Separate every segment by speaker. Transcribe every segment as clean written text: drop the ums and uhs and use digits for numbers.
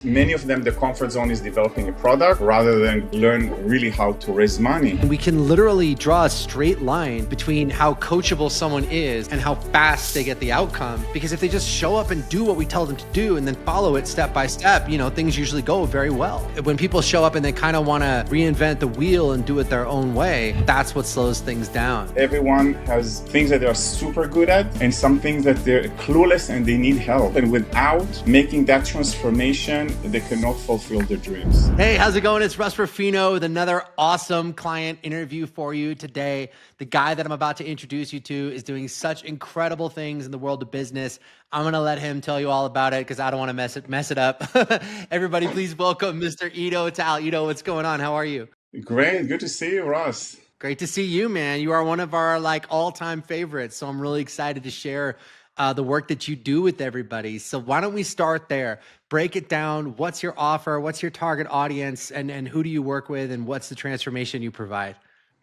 Speaker 1: Many of them, the comfort zone is developing a product rather than learn really how to raise money.
Speaker 2: We can literally draw a straight line between how coachable someone is and how fast they get the outcome. Because if they just show up and do what we tell them to do and then follow it step by step, things usually go very well. When people show up and they kind of want to reinvent the wheel and do it their own way, that's what slows things down.
Speaker 1: Everyone has things that they are super good at and some things that they're clueless and they need help. And without making that transformation, they cannot fulfill their dreams.
Speaker 2: Hey, how's it going? It's Russ Ruffino with another awesome client interview for you today. The guy that I'm about to introduce you to is doing such incredible things in the world of business. I'm going to let him tell you all about it because I don't want to mess it up. Everybody, please welcome Mr. Iddo Tal. Iddo, what's going on? How are you?
Speaker 1: Great. Good to see you, Russ.
Speaker 2: Great to see you, man. You are one of our all-time favorites. So I'm really excited to share the work that you do with everybody. So why don't we start there? Break it down. What's your offer? What's your target audience? And who do you work with? And what's the transformation you provide?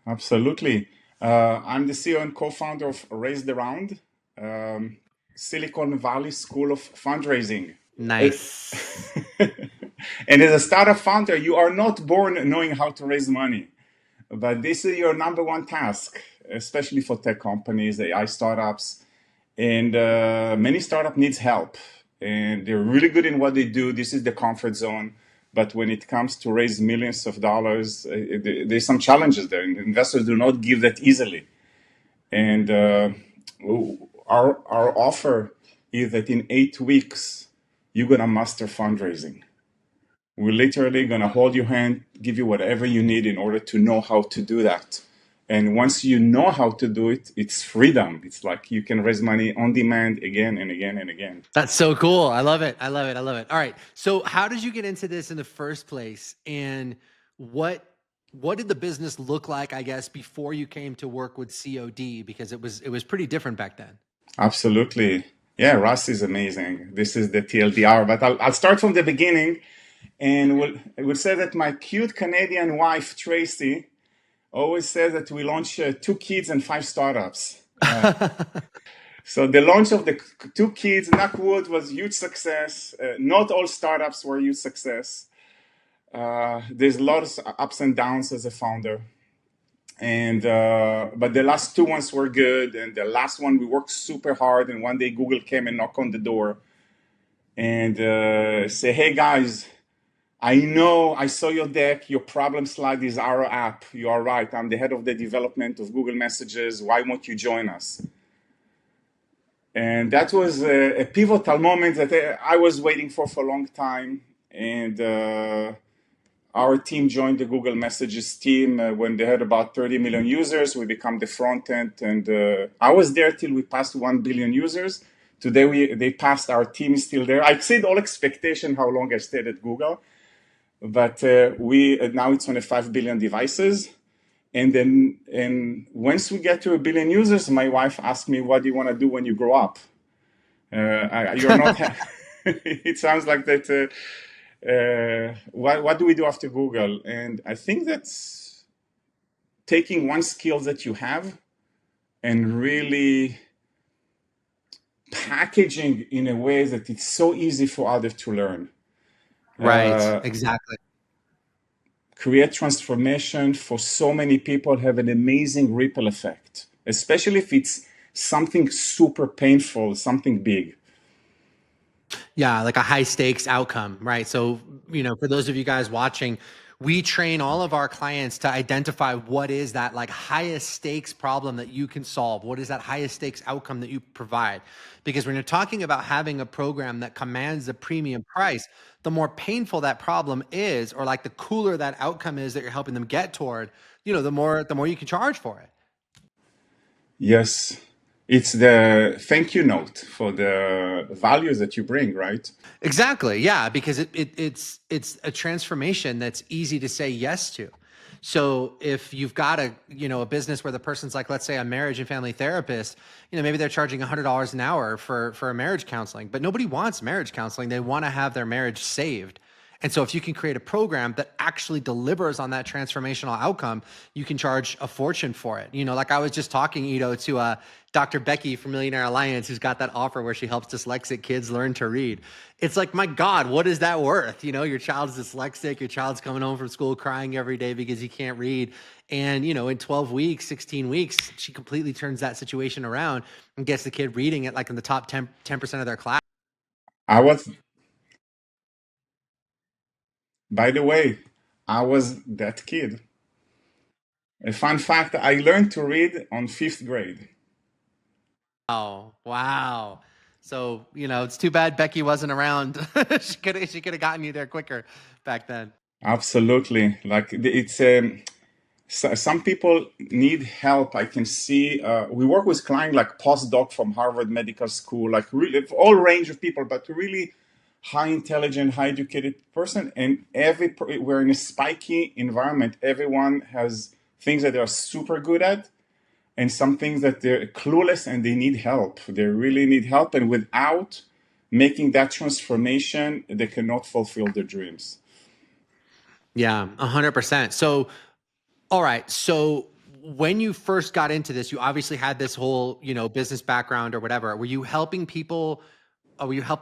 Speaker 1: Absolutely. I'm the CEO and co-founder of Raise the Round, Silicon Valley School of Fundraising.
Speaker 2: Nice.
Speaker 1: And as a startup founder, you are not born knowing how to raise money. But this is your number one task, especially for tech companies, AI startups. And many startup needs help. And they're really good in what they do. This is the comfort zone. But when it comes to raise millions of dollars, there's some challenges there. And investors do not give that easily. And our offer is that in 8 weeks, you're going to master fundraising. We're literally going to hold your hand, give you whatever you need in order to know how to do that. And once you know how to do it, it's freedom. It's like you can raise money on demand again and again and again.
Speaker 2: That's so cool. I love it. I love it. I love it. All right. So how did you get into this in the first place? And what did the business look like, I guess, before you came to work with COD? Because it was pretty different back then.
Speaker 1: Absolutely. Yeah, Russ is amazing. This is the TLDR, but I'll start from the beginning. And we'll say that my cute Canadian wife, Tracy, always says that we launch 2 kids and 5 startups. So the launch of the 2 kids, knock wood, was huge success. Not all startups were huge success. There's a lot of ups and downs as a founder. And but the last 2 ones were good. And the last one, we worked super hard. And one day Google came and knocked on the door and say, hey, guys, I know, I saw your deck, your problem slide is our app. You are right, I'm the head of the development of Google Messages. Why won't you join us? And that was a pivotal moment that I was waiting for a long time. And our team joined the Google Messages team when they had about 30 million users. We become the front end. And I was there till we passed 1 billion users. Today, they passed, our team is still there. I exceed all expectation how long I stayed at Google. But now it's on 5 billion devices. And once we get to 1 billion users, my wife asked me, what do you want to do when you grow up? You're not, it sounds like that, what do we do after Google? And I think that's taking one skill that you have and really packaging in a way that it's so easy for others to learn.
Speaker 2: Right, exactly.
Speaker 1: Create transformation for so many people, have an amazing ripple effect, especially if it's something super painful, something big.
Speaker 2: Yeah, like a high stakes outcome, right? So, for those of you guys watching, we train all of our clients to identify what is that highest stakes problem that you can solve. What is that highest stakes outcome that you provide? Because when you're talking about having a program that commands a premium price, the more painful that problem is, or the cooler that outcome is that you're helping them get toward, the more you can charge for it.
Speaker 1: Yes. It's the thank you note for the values that you bring, right?
Speaker 2: Exactly. Yeah, because it's a transformation that's easy to say yes to. So if you've got a business where the person's let's say a marriage and family therapist, maybe they're charging $100 an hour for a marriage counseling, but nobody wants marriage counseling. They want to have their marriage saved. And so if you can create a program that actually delivers on that transformational outcome, you can charge a fortune for it. Like I was just talking, Iddo, to Dr. Becky from Millionaire Alliance, who's got that offer where she helps dyslexic kids learn to read. It's like, my God, what is that worth? Your child's dyslexic, your child's coming home from school crying every day because he can't read. And, in 12 weeks, 16 weeks, she completely turns that situation around and gets the kid reading it like in the top 10% of their class.
Speaker 1: I was, by the way, I was that kid. A fun fact, I learned to read on fifth grade.
Speaker 2: Oh, wow. So, it's too bad Becky wasn't around. She could have gotten you there quicker back then.
Speaker 1: Absolutely. Like it's some people need help. I can see we work with clients like postdoc from Harvard Medical School, like really all range of people, but really high intelligent, high educated person. And we're in a spiky environment. Everyone has things that they are super good at, and some things that they're clueless and they need help. They really need help, and without making that transformation, they cannot fulfill their dreams.
Speaker 2: Yeah, 100%. So, all right. So, when you first got into this, you obviously had this whole, business background or whatever. Were you helping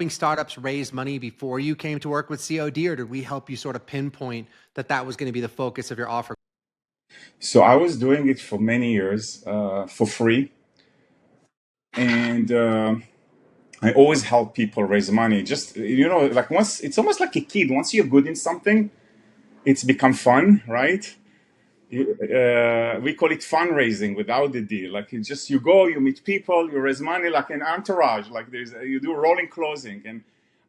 Speaker 2: startups raise money before you came to work with COD, or did we help you sort of pinpoint that was going to be the focus of your offer?
Speaker 1: So I was doing it for many years for free, and I always help people raise money. Just like once it's almost like a kid. Once you're good in something, it's become fun, right? We call it fundraising without the deal. Like it's just you go, you meet people, you raise money, like an entourage. Like you do rolling closing, and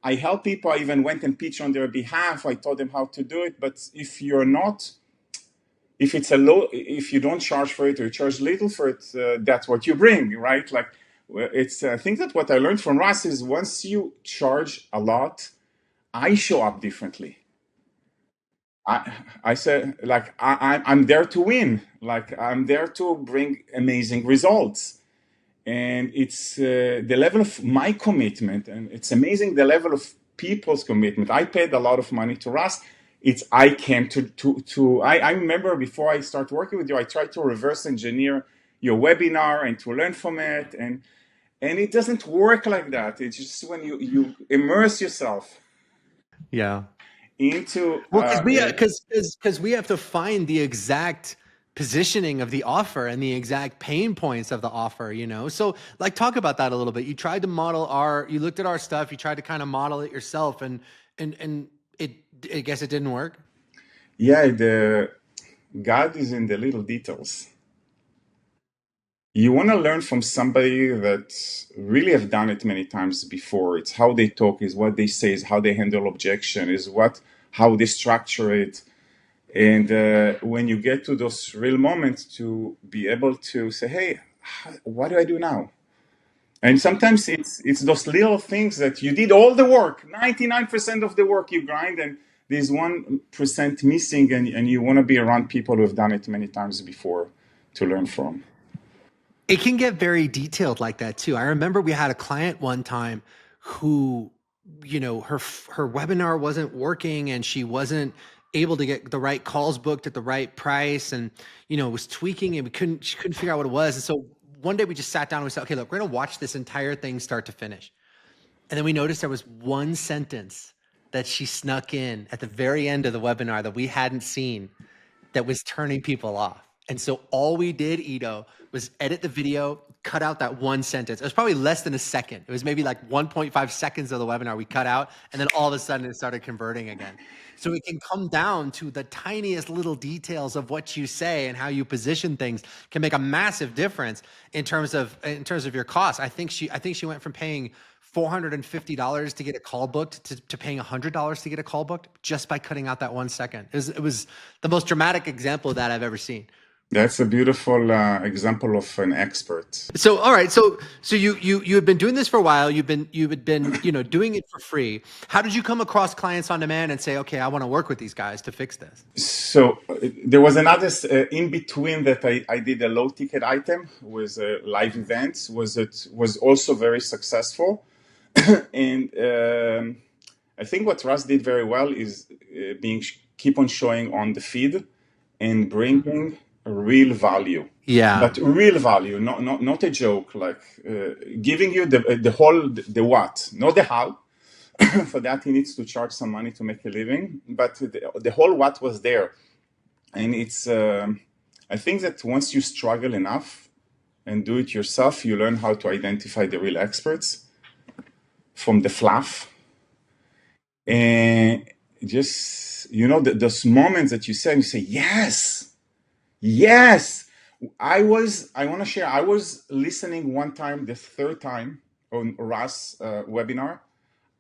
Speaker 1: I help people. I even went and pitched on their behalf. I taught them how to do it. But if it's a low, if you don't charge for it or you charge little for it, that's what you bring, right? Like it's I think that what I learned from Russ is once you charge a lot, I show up differently. I said like I'm there to win, like I'm there to bring amazing results, and it's the level of my commitment, and it's amazing the level of people's commitment. I paid a lot of money to Russ. It's I came to I remember before I start working with you, I tried to reverse engineer your webinar and to learn from it, and it doesn't work like that. It's just when you immerse yourself
Speaker 2: Yeah.
Speaker 1: into
Speaker 2: Well, because we have to find the exact positioning of the offer and the exact pain points of the offer. So like talk about that a little bit. You tried to you looked at our stuff, you tried to kind of model it yourself, and it I guess it didn't work.
Speaker 1: yeah, the God is in the little details. You want to learn from somebody that really have done it many times before. It's how they talk, is what they say, is how they handle objection, is how they structure it. And when you get to those real moments, to be able to say, "Hey, what do I do now?" And sometimes it's those little things that you did all the work, 99% of the work you grind, and there's 1% missing, and you want to be around people who have done it many times before to learn from.
Speaker 2: It can get very detailed like that too. I remember we had a client one time who, her webinar wasn't working and she wasn't able to get the right calls booked at the right price, and was tweaking, and she couldn't figure out what it was. And so one day we just sat down and we said, okay, look, we're gonna watch this entire thing start to finish. And then we noticed there was one sentence that she snuck in at the very end of the webinar that we hadn't seen, that was turning people off. And so all we did, Iddo, was edit the video, cut out that one sentence. It was probably less than a second. It was maybe like 1.5 seconds of the webinar we cut out, and then all of a sudden it started converting again. So it can come down to the tiniest little details of what you say and how you position things can make a massive difference in terms of your costs. I think she went from paying $450 to get a call booked to paying $100 to get a call booked just by cutting out that 1 second. It was the most dramatic example of that I've ever seen.
Speaker 1: That's a beautiful example of an expert.
Speaker 2: So, all right. So you had been doing this for a while. You had been doing it for free. How did you come across clients on demand and say, okay, I want to work with these guys to fix this?
Speaker 1: So there was another in between that I did a low ticket item with live events. Was also very successful, and I think what Russ did very well is being keep on showing on the feed and bringing real value.
Speaker 2: Yeah.
Speaker 1: But real value, not a joke. Like giving you the whole the what, not the how. For that, he needs to charge some money to make a living. But the whole what was there, and it's. I think that once you struggle enough and do it yourself, you learn how to identify the real experts from the fluff. And just, those moments that you say, yes, yes. I want to share, I was listening one time, the third time on Ras webinar.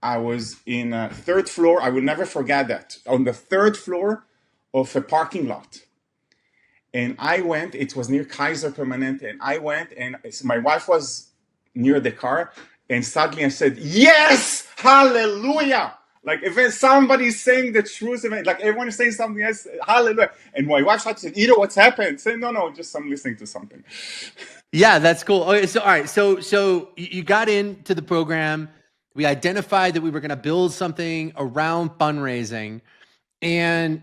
Speaker 1: I was in a third floor. I will never forget that. On the third floor of a parking lot. And I went, it was near Kaiser Permanente, and I went, and my wife was near the car, and suddenly I said, yes, hallelujah. Like if somebody's saying the truth, like everyone is saying something else, hallelujah. And my wife started to say, Iddo, what's happened? I said, no, just I'm listening to something.
Speaker 2: Yeah, that's cool. Okay, so all right, so you got into the program. We identified that we were going to build something around fundraising. And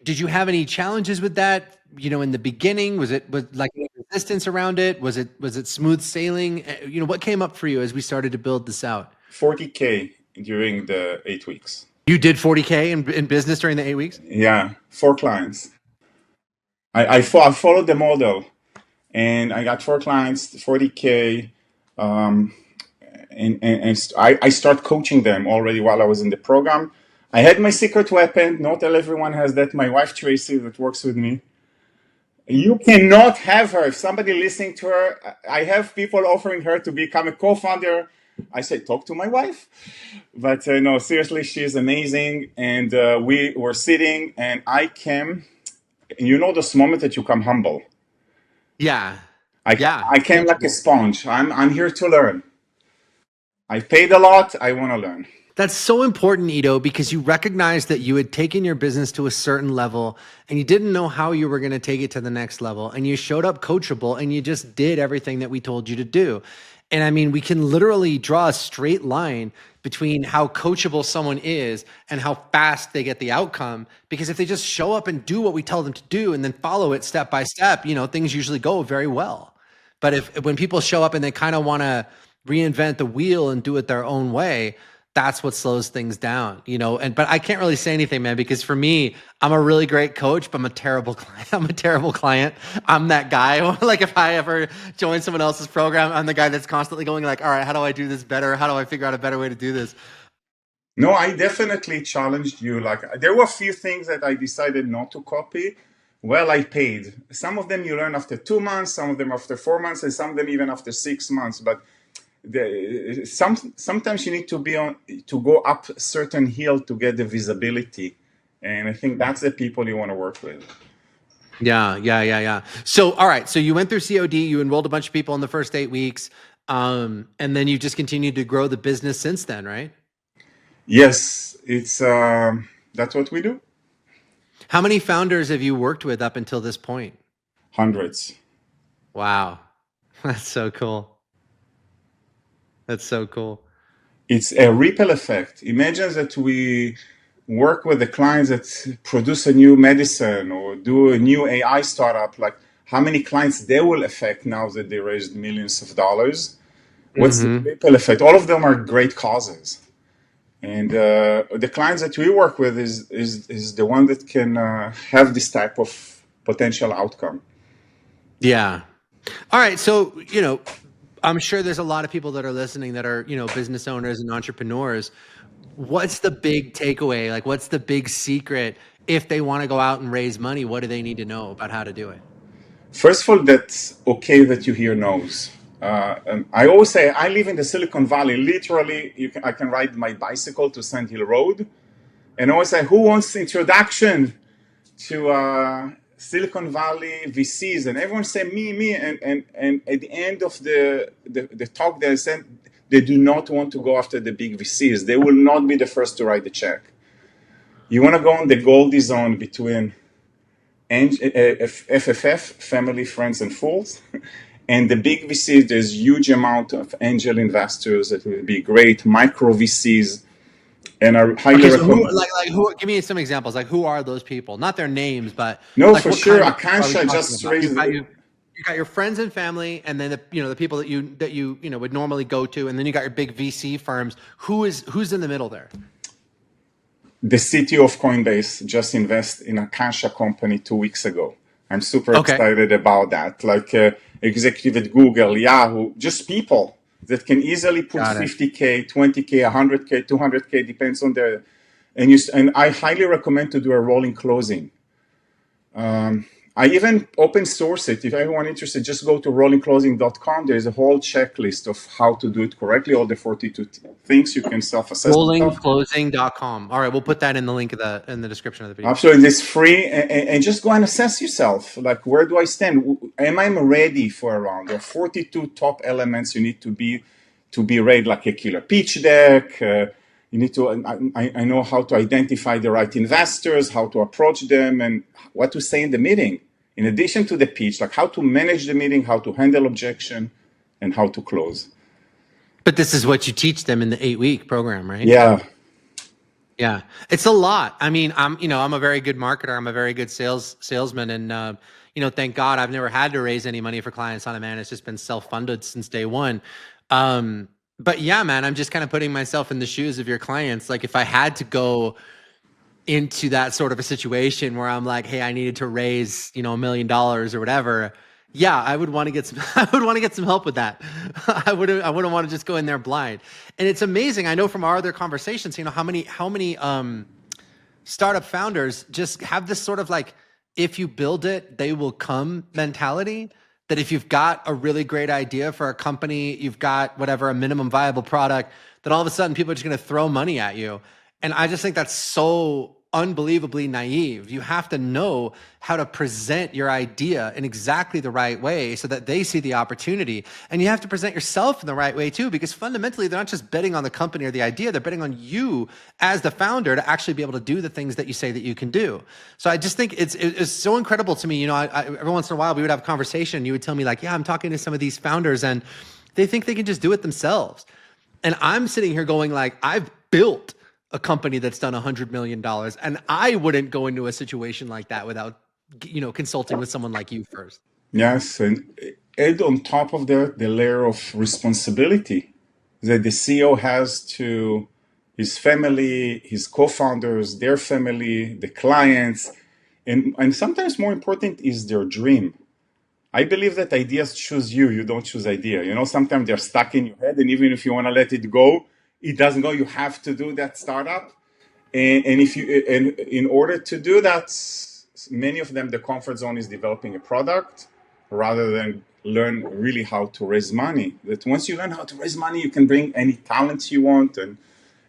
Speaker 2: did you have any challenges with that? In the beginning, was like any resistance around it? Was it smooth sailing? What came up for you as we started to build this out?
Speaker 1: 40K during the 8 weeks.
Speaker 2: You did 40K in business during the 8 weeks?
Speaker 1: Yeah, 4 clients. I followed the model, and I got 4 clients, 40K. And I start coaching them already while I was in the program. I had my secret weapon. Not everyone has that. My wife Tracy that works with me. You cannot have her. If somebody listening to her, I have people offering her to become a co-founder. I say, talk to my wife. But no, seriously, she is amazing. And we were sitting, and I came. This moment that you come humble.
Speaker 2: Yeah.
Speaker 1: I came like a
Speaker 2: Teachable.
Speaker 1: sponge. I'm here to learn. I paid a lot. I want to learn.
Speaker 2: That's so important, Iddo, because you recognized that you had taken your business to a certain level and you didn't know how you were going to take it to the next level. And you showed up coachable and you just did everything that we told you to do. And I mean, we can literally draw a straight line between how coachable someone is and how fast they get the outcome. Because if they just show up and do what we tell them to do and then follow it step by step, things usually go very well. But when people show up and they kind of want to reinvent the wheel and do it their own way, that's what slows things down, but I can't really say anything, man, because for me, I'm a really great coach, but I'm a terrible client. I'm a terrible client. I'm that guy. Like if I ever join someone else's program, I'm the guy that's constantly going like, all right, how do I do this better? How do I figure out a better way to do this?
Speaker 1: No, I definitely challenged you. Like there were a few things that I decided not to copy. Well, I paid. Some of them you learn after 2 months, some of them after 4 months, and some of them even after 6 months. But sometimes you need to go up a certain hill to get the visibility, and I think that's the people you want to work with.
Speaker 2: Yeah. So, all right. So you went through COD, you enrolled a bunch of people in the first 8 weeks, and then you just continued to grow the business since then, right?
Speaker 1: Yes, it's that's what we do.
Speaker 2: How many founders have you worked with up until this point?
Speaker 1: Hundreds.
Speaker 2: Wow. That's so cool. That's so cool.
Speaker 1: It's a ripple effect. Imagine that we work with the clients that produce a new medicine or do a new AI startup, like how many clients they will affect now that they raised millions of dollars. What's the ripple effect? All of them are great causes. And the clients that we work with is the one that can have this type of potential outcome.
Speaker 2: Yeah. All right. So, I'm sure there's a lot of people that are listening that are, business owners and entrepreneurs. What's the big takeaway? Like, what's the big secret if they want to go out and raise money? What do they need to know about how to do it?
Speaker 1: First of all, that's okay that you hear no's. I always say I live in the Silicon Valley. Literally, I can ride my bicycle to Sand Hill Road, and I always say, "Who wants introduction to Silicon Valley VCs?" And everyone say, "Me." And at the end of the talk, they said they do not want to go after the big VCs. They will not be the first to write the check. You want to go on the Goldie zone between FFF, family, friends, and fools. And the big VCs, there's huge amount of angel investors that will be great, micro VCs, And I highly
Speaker 2: Okay, so who
Speaker 1: recommend.
Speaker 2: like who? Give me some examples. Like who are those people? Not their names, but
Speaker 1: No,
Speaker 2: like
Speaker 1: for
Speaker 2: what
Speaker 1: sure.
Speaker 2: kind of people are we
Speaker 1: Akansha
Speaker 2: talking
Speaker 1: just
Speaker 2: about?
Speaker 1: raised.
Speaker 2: You got your friends and family, and then the people that you would normally go to, and then you got your big VC firms. Who's in the middle there?
Speaker 1: The CTO of Coinbase just invested in a Akansha company 2 weeks ago. I'm super
Speaker 2: Okay,
Speaker 1: excited about that. Like executive at Google, Yahoo, just people that can easily put
Speaker 2: got it.
Speaker 1: 50K, 20K, 100K, 200K, depends on the. And I highly recommend to do a rolling closing. I even open source it. If anyone interested, just go to rollingclosing.com. There's a whole checklist of how to do it correctly, all the 42 things you can self-assess yourself.
Speaker 2: Rollingclosing.com. All right, we'll put that in the link of the in the description of the video.
Speaker 1: Absolutely, it's free, and just go and assess yourself. Like, where do I stand? Am I ready for a round? There are 42 top elements you need to be ready, like a killer pitch deck. You need to. I know how to identify the right investors, how to approach them, and what to say in the meeting. In addition to the pitch, like how to manage the meeting, how to handle objection, and how to close.
Speaker 2: But this is what you teach them in the 8-week program, right?
Speaker 1: Yeah,
Speaker 2: Yeah, it's a lot. I mean, I'm a very good marketer. I'm a very good salesman, and thank God I've never had to raise any money for clients on it, man. It's just been self-funded since day one. Um, but yeah, man, I'm just kind of putting myself in the shoes of your clients. Like if I had to go into that sort of a situation where I'm like, hey, I needed to raise, $1 million or whatever. Yeah, I would want to get some I would want to get some help with that. I wouldn't want to just go in there blind. And it's amazing. I know from our other conversations, how many startup founders just have this sort of like, if you build it, they will come mentality. That if you've got a really great idea for a company, you've got whatever, a minimum viable product, that all of a sudden people are just going to throw money at you. And I just think that's so unbelievably naive. You have to know how to present your idea in exactly the right way so that they see the opportunity. And you have to present yourself in the right way too, because fundamentally they're not just betting on the company or the idea, they're betting on you as the founder to actually be able to do the things that you say that you can do. So I just think it's so incredible to me. Every once in a while we would have a conversation. You would tell me like, yeah, I'm talking to some of these founders and they think they can just do it themselves. And I'm sitting here going like, I've built a company that's done $100 million, and I wouldn't go into a situation like that without, consulting with someone like you first.
Speaker 1: yes, and add on top of that the layer of responsibility that the CEO has to his family, his co-founders, their family, the clients, and sometimes more important is their dream. I believe that ideas choose you. You don't choose idea. Sometimes they're stuck in your head, and even if you want to let it go, it doesn't go. You have to do that startup, and if you and in order to do that, many of them the comfort zone is developing a product rather than learn really how to raise money. That once you learn how to raise money, you can bring any talents you want, and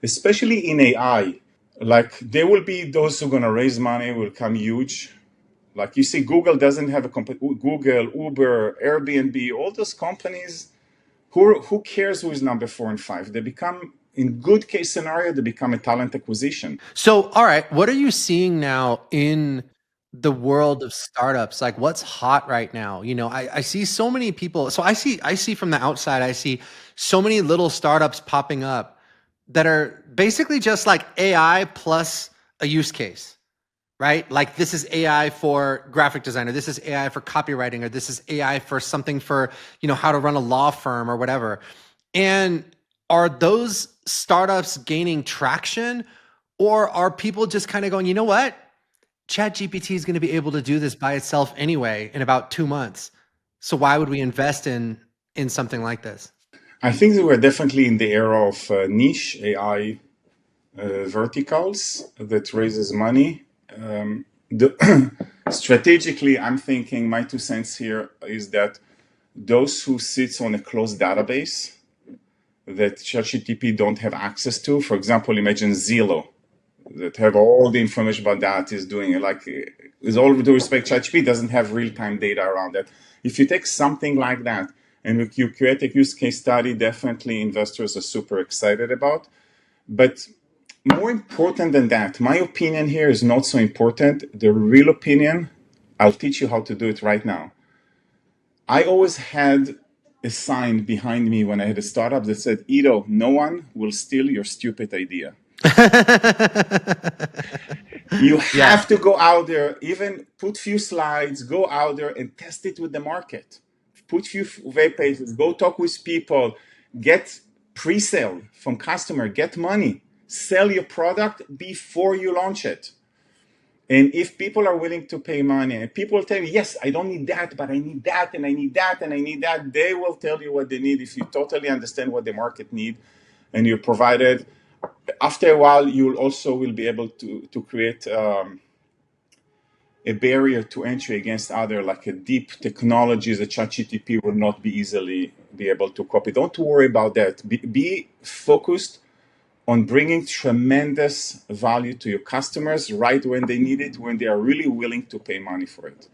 Speaker 1: especially in AI, like there will be those who are going to raise money will come huge. Like you see, Google doesn't have a Google, Uber, Airbnb, all those companies. Who cares who is number 4 and 5? They become, in good case scenario, they become a talent acquisition.
Speaker 2: So, all right, what are you seeing now in the world of startups? Like what's hot right now? I see so many people. So I see from the outside, I see so many little startups popping up that are basically just like AI plus a use case. Right? Like this is AI for graphic designer. This is AI for copywriting, or this is AI for something for, how to run a law firm or whatever. And are those startups gaining traction, or are people just kind of going, you know what? Chat GPT is going to be able to do this by itself anyway in about 2 months. So why would we invest in something like this?
Speaker 1: I think that we're definitely in the era of niche AI verticals that raises money. Strategically, I'm thinking my 2 cents here is that those who sits on a closed database that ChatGPT don't have access to, for example, imagine Zillow that have all the information about that is doing it. Like, with all due respect, ChatGPT doesn't have real-time data around that. If you take something like that and you create a use case study, definitely investors are super excited about. But more important than that, my opinion here is not so important. The real opinion, I'll teach you how to do it right now. I always had a sign behind me when I had a startup that said, Iddo, no one will steal your stupid idea. You
Speaker 2: Yeah.
Speaker 1: have to go out there, even put few slides, go out there and test it with the market. Put few web pages, go talk with people, get pre-sale from customer, get money, sell your product before you launch it. And if people are willing to pay money, and people tell you, yes, I don't need that, but I need that, and I need that, and I need that, they will tell you what they need if you totally understand what the market need and you provide it. After a while, you also will be able to create a barrier to entry against other like a deep technologies that ChatGPT will not be easily be able to copy. Don't worry about that. Be focused on bringing tremendous value to your customers right when they need it, when they are really willing to pay money for it.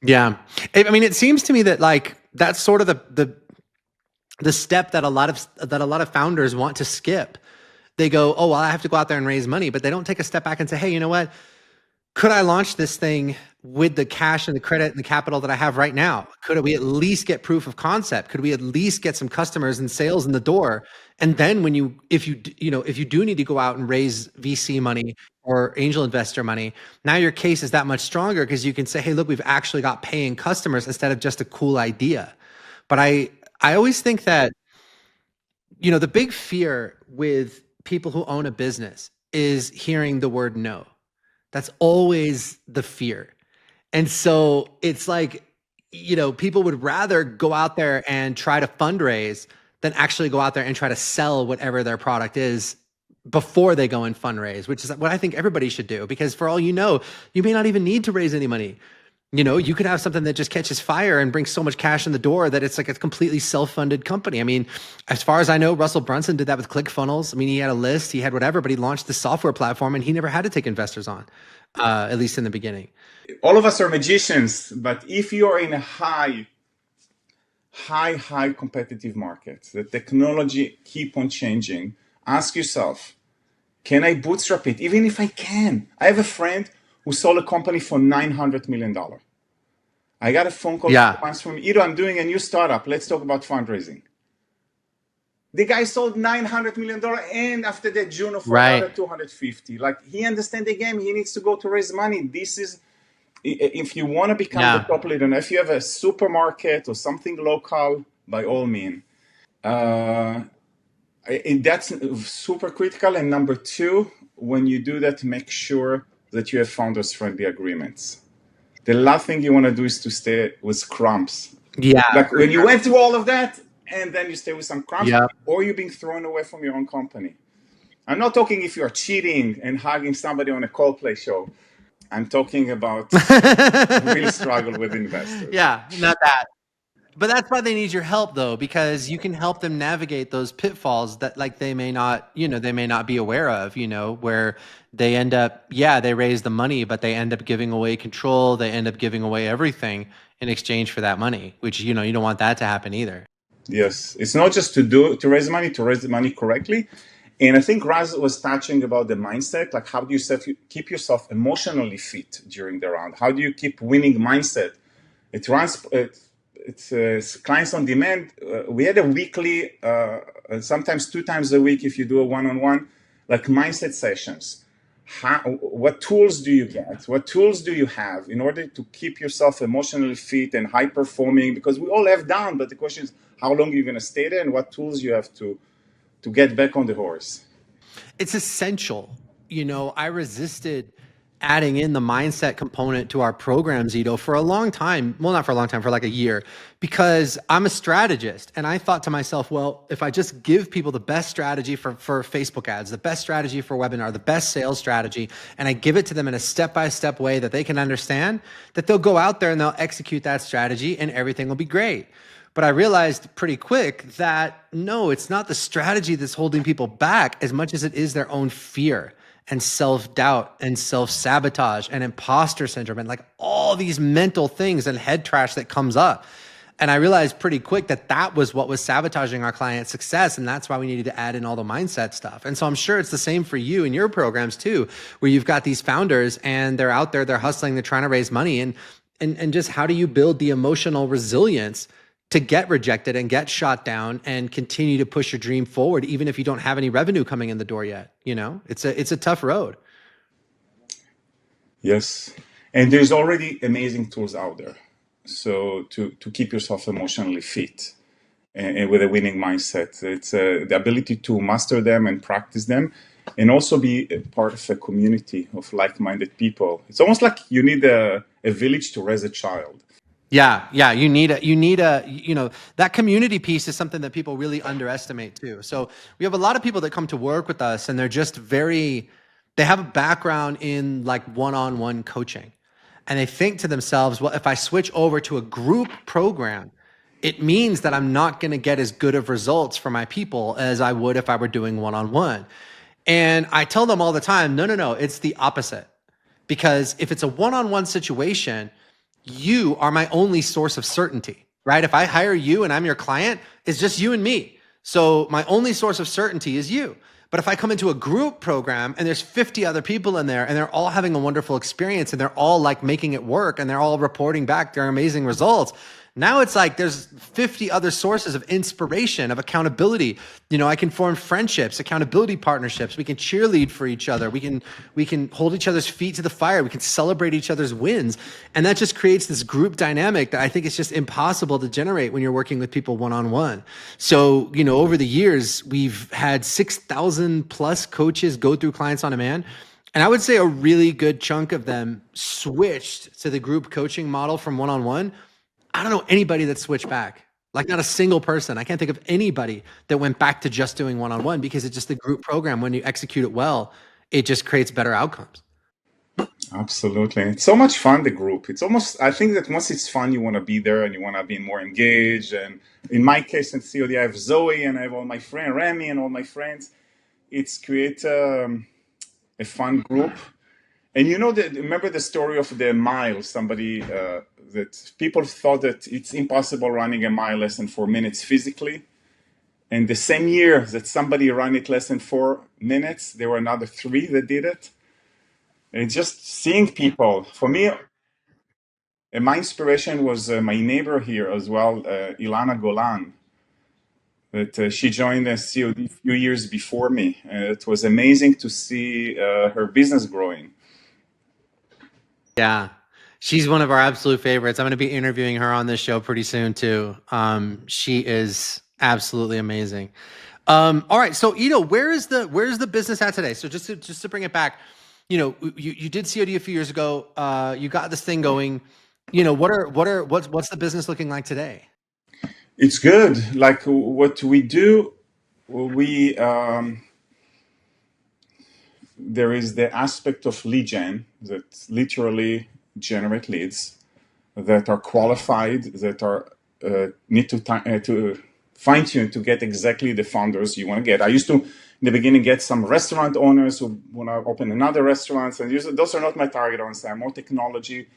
Speaker 2: Yeah. I mean, it seems to me that like that's sort of the step that a lot of founders want to skip. They go, "Oh, well, I have to go out there and raise money," but they don't take a step back and say, "Hey, you know what? Could I launch this thing with the cash and the credit and the capital that I have right now? Could we at least get proof of concept? Could we at least get some customers and sales in the door? And then when you, if you, you know, if you do need to go out and raise VC money or angel investor money, now your case is that much stronger because you can say, hey, look, we've actually got paying customers instead of just a cool idea. But I always think that, you know, the big fear with people who own a business is hearing the word no. That's always the fear. And so it's like, you know, people would rather go out there and try to fundraise than actually go out there and try to sell whatever their product is before they go and fundraise, which is what I think everybody should do. Because for all you know, you may not even need to raise any money. You know, you could have something that just catches fire and brings so much cash in the door that it's like a completely self-funded company. I mean, as far as I know, Russell Brunson did that with ClickFunnels. I mean, he had a list, he had whatever, but he launched the software platform and he never had to take investors on, at least in the beginning.
Speaker 1: All of us are magicians, but if you are in a high competitive market, the technology keep on changing, ask yourself, can I bootstrap it? Even if I can. I have a friend who sold a company for $900 million. I got a phone call a few
Speaker 2: Yeah.
Speaker 1: months from Iddo, I'm doing a new startup. Let's talk about fundraising. The guy sold $900 million and after that Juno for
Speaker 2: Right.
Speaker 1: another 250. Like he understands the game. He needs to go to raise money. This is, if you want to become the
Speaker 2: Yeah.
Speaker 1: top leader, and if you have a supermarket or something local, by all means. That's super critical. And number two, when you do that, make sure that you have founders friendly agreements. The last thing you want to do is to stay with crumbs.
Speaker 2: Yeah.
Speaker 1: Like
Speaker 2: For
Speaker 1: when you
Speaker 2: sure.
Speaker 1: went through all of that and then you stay with some crumbs,
Speaker 2: Yeah.
Speaker 1: or you're being thrown away from your own company. I'm not talking if you're cheating and hugging somebody on a Coldplay show. I'm talking about real struggle with investors.
Speaker 2: Yeah, not that. But that's why they need your help though, because you can help them navigate those pitfalls that like they may not, you know, they may not be aware of, you know, where they end up, yeah, they raise the money, but they end up giving away control. They end up giving away everything in exchange for that money, which, you know, you don't want that to happen either.
Speaker 1: Yes, it's not just to raise the money correctly. And I think Raz was touching about the mindset, like how do you keep yourself emotionally fit during the round? How do you keep winning mindset? It runs. It's clients on demand. We had a weekly, sometimes 2 times a week if you do a one-on-one, like mindset sessions. What tools do you get? What tools do you have in order to keep yourself emotionally fit and high performing? Because we all have down, but the question is how long you're going to stay there and what tools you have to get back on the horse.
Speaker 2: It's essential. You know, I resisted adding in the mindset component to our programs, Iddo, for a long time. Well, not for a long time, for like a year, because I'm a strategist. And I thought to myself, well, if I just give people the best strategy for Facebook ads, the best strategy for webinar, the best sales strategy, and I give it to them in a step-by-step way that they can understand, that they'll go out there and they'll execute that strategy and everything will be great. But I realized pretty quick that no, it's not the strategy that's holding people back as much as it is their own fear and self-doubt and self-sabotage and imposter syndrome and like all these mental things and head trash that comes up. And I realized pretty quick that that was what was sabotaging our client success. And that's why we needed to add in all the mindset stuff. And so I'm sure it's the same for you and your programs too, where you've got these founders and they're out there, they're hustling, they're trying to raise money. And just how do you build the emotional resilience to get rejected and get shot down and continue to push your dream forward, even if you don't have any revenue coming in the door yet. It's a tough road.
Speaker 1: Yes. And there's already amazing tools out there. So to keep yourself emotionally fit and with a winning mindset, it's the ability to master them and practice them, and also be a part of a community of like-minded people. It's almost like you need a village to raise a child.
Speaker 2: Yeah, you need a that community piece is something that people really underestimate too. So we have a lot of people that come to work with us and they're just they have a background in like one-on-one coaching. And they think to themselves, well, if I switch over to a group program, it means that I'm not going to get as good of results for my people as I would if I were doing one-on-one. And I tell them all the time, no, it's the opposite. Because if it's a one-on-one situation, you are my only source of certainty, right? If I hire you and I'm your client, it's just you and me. So my only source of certainty is you. But if I come into a group program and there's 50 other people in there and they're all having a wonderful experience and they're all like making it work and they're all reporting back their amazing results, now it's like there's 50 other sources of inspiration, of accountability. I can form friendships, accountability partnerships. We can cheerlead for each other. We can hold each other's feet to the fire. We can celebrate each other's wins. And that just creates this group dynamic that I think is just impossible to generate when you're working with people one-on-one. So, over the years, we've had 6,000 plus coaches go through Clients on Demand. And I would say a really good chunk of them switched to the group coaching model from one-on-one. I don't know anybody that switched back. Like not a single person. I can't think of anybody that went back to just doing one-on-one, because it's just the group program. When you execute it well, it just creates better outcomes.
Speaker 1: Absolutely. It's so much fun, the group. It's almost, I think that once it's fun, you want to be there and you want to be more engaged. And in my case, in COD, I have Zoe and I have all my friends, Remy and all my friends. It's create a fun group. And remember the story of the mile? Somebody that people thought that it's impossible running a mile less than 4 minutes physically. And the same year that somebody ran it less than 4 minutes, there were another 3 that did it. And just seeing people, for me, my inspiration was my neighbor here as well, Ilana Golan. That she joined the COD a few years before me. It was amazing to see her business growing.
Speaker 2: Yeah. She's one of our absolute favorites. I'm going to be interviewing her on this show pretty soon too. She is absolutely amazing. All right. So, where's the business at today? So just to bring it back, you did COD a few years ago. You got this thing going. What's the business looking like today?
Speaker 1: It's good. Like what we do, we there is the aspect of lead gen that literally generate leads that are qualified, that are need to fine tune to get exactly the founders you want to get. I used to in the beginning get some restaurant owners who want to open another restaurant, and those are not my target audience. I'm more technology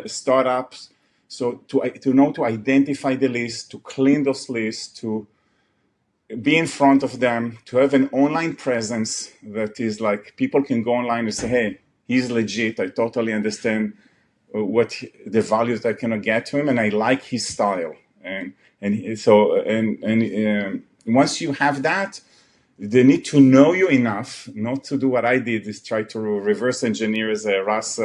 Speaker 1: startups. So to know to identify the list, to clean those lists, to be in front of them, to have an online presence that is like people can go online and say, hey, he's legit. I totally understand the value that I cannot get to him, and I like his style. And once you have that, they need to know you enough not to do what I did, is try to reverse engineer a RAS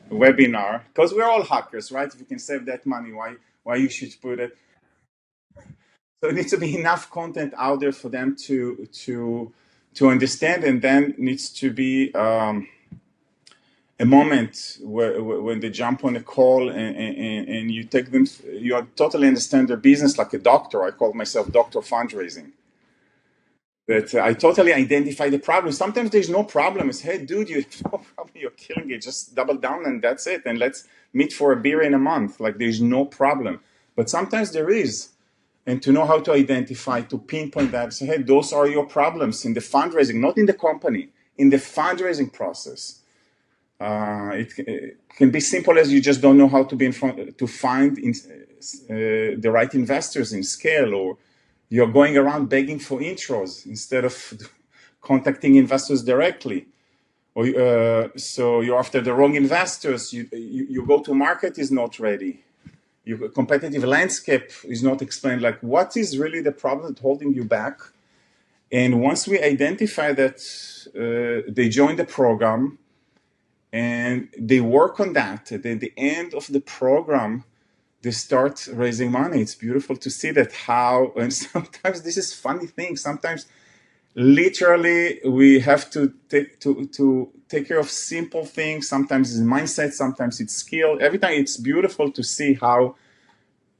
Speaker 1: webinar, because we're all hackers, right? If you can save that money, why you should put it? So it needs to be enough content out there for them to understand, and then needs to be a moment when they jump on a call and you take them, you totally understand their business like a doctor. I call myself Doctor Fundraising. That I totally identify the problem. Sometimes there's no problem. It's, hey, dude, you have no problem. You're killing it. Just double down and that's it. And let's meet for a beer in a month. Like there's no problem. But sometimes there is. And to know how to identify, to pinpoint that, say, hey, those are your problems in the fundraising, not in the company, in the fundraising process. It can be simple as you just don't know how to be in front to find the right investors in scale, or you're going around begging for intros instead of contacting investors directly, or so you're after the wrong investors. You go to market is not ready. your competitive landscape is not explained. Like, what is really the problem that's holding you back? And once we identify that, they join the program and they work on that. At the end of the program, they start raising money. It's beautiful to see that how, and sometimes this is funny thing. Sometimes literally we have to take care of simple things. Sometimes it's mindset, sometimes it's skill. Every time it's beautiful to see how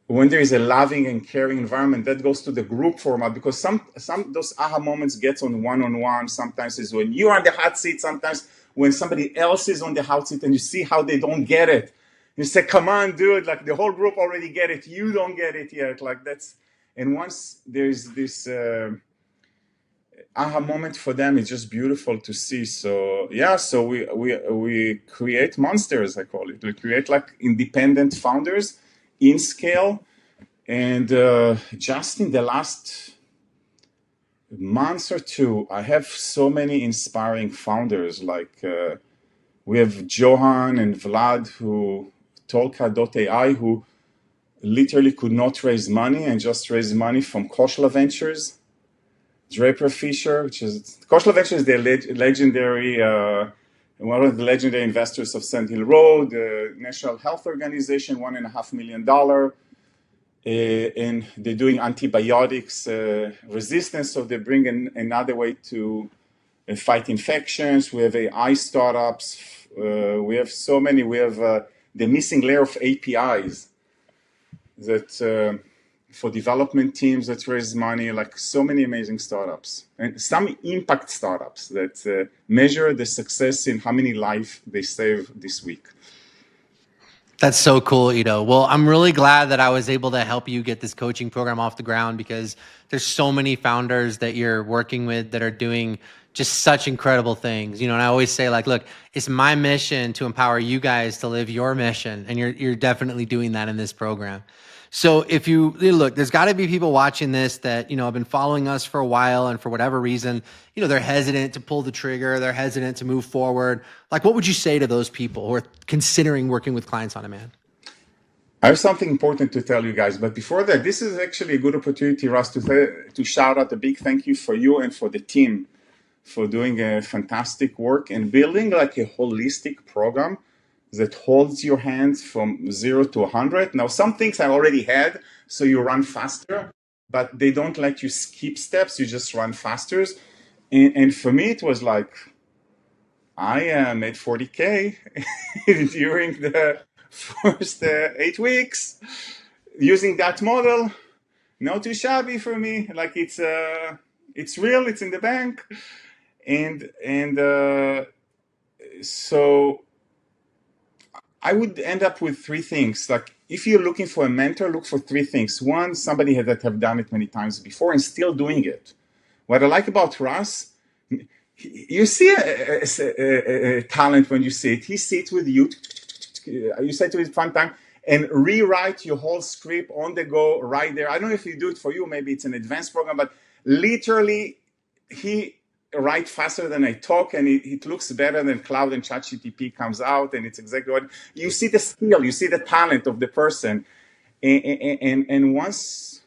Speaker 1: when there is a loving and caring environment, that goes to the group format, because some those aha moments gets on one-on-one. Sometimes is when you're on the hot seat, sometimes when somebody else is on the hot seat and you see how they don't get it. You say, come on, dude, like the whole group already get it. You don't get it yet. Like that's, and once there's this aha moment for them, it's just beautiful to see. So yeah, so we create monsters, I call it. We create like independent founders in scale. And just in the last month or two, I have so many inspiring founders. Like we have Johan and Vlad, who Tolka.ai, who literally could not raise money and just raised money from Koshla Ventures. Draper Fisher, which is Koshla Ventures, the legendary one of the legendary investors of Sand Hill Road, the National Health Organization, $1.5 million. And they're doing antibiotics resistance, so they bring in another way to fight infections. We have AI startups. We have so many. We have the missing layer of APIs that for development teams that raise money, like so many amazing startups and some impact startups that measure the success in how many lives they save this week.
Speaker 2: That's so cool, Iddo. Well, I'm really glad that I was able to help you get this coaching program off the ground, because there's so many founders that you're working with that are doing just such incredible things. And I always say, like, look, it's my mission to empower you guys to live your mission, and you're definitely doing that in this program. So if you look, there's got to be people watching this that, have been following us for a while, and for whatever reason, they're hesitant to pull the trigger. They're hesitant to move forward. Like, what would you say to those people who are considering working with clients on demand?
Speaker 1: I have something important to tell you guys, but before that, this is actually a good opportunity, Russ, to shout out a big thank you for you and for the team for doing a fantastic work and building like a holistic program that holds your hands from 0 to 100. Now, some things I already had, so you run faster, but they don't let you skip steps. You just run faster. And for me, it was like, I made 40K during the first 8 weeks using that model. Not too shabby for me. Like it's real. It's in the bank, and so I would end up with three things. Like if you're looking for a mentor, look for three things. One, somebody that have done it many times before and still doing it. What I like about Russ, you see a talent when you see it. He sits with you. You say to it fun time and rewrite your whole script on the go right there. I don't know if you do it for you. Maybe it's an advanced program, but literally he write faster than I talk, and it looks better than Cloud and ChatGPT comes out, and it's exactly what you see. The skill, you see the talent of the person, and once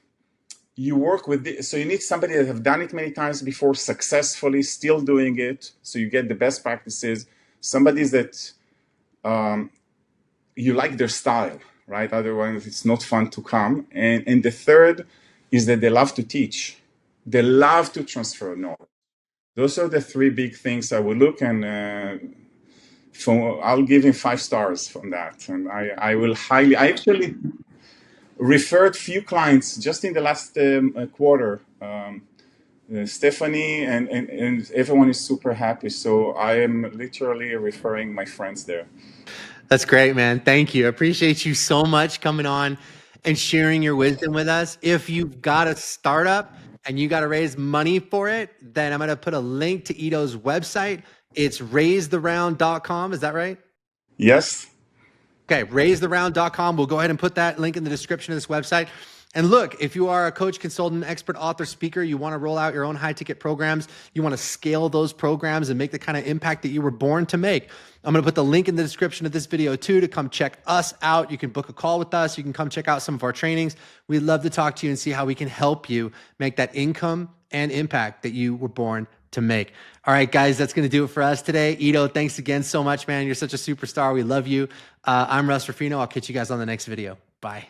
Speaker 1: you work with this, so you need somebody that have done it many times before, successfully, still doing it, so you get the best practices. Somebody that you like their style, right? Otherwise, it's not fun to come. And the third is that they love to teach. They love to transfer knowledge. Those are the three big things I would look, and I'll give him 5 stars from that. And I will highly, I actually referred few clients just in the last quarter. Stephanie and everyone is super happy. So I am literally referring my friends there.
Speaker 2: That's great, man. Thank you. I appreciate you so much coming on and sharing your wisdom with us. If you've got a startup and you got to raise money for it, then I'm going to put a link to Iddo's website. It's raisetheround.com. Is that right?
Speaker 1: Yes.
Speaker 2: Okay, raisetheround.com. We'll go ahead and put that link in the description of this website. And look, if you are a coach, consultant, expert, author, speaker, you want to roll out your own high ticket programs, you want to scale those programs and make the kind of impact that you were born to make. I'm going to put the link in the description of this video too to come check us out. You can book a call with us. You can come check out some of our trainings. We'd love to talk to you and see how we can help you make that income and impact that you were born to make. All right, guys, that's going to do it for us today. Iddo, thanks again so much, man. You're such a superstar. We love you. I'm Russ Rufino. I'll catch you guys on the next video. Bye.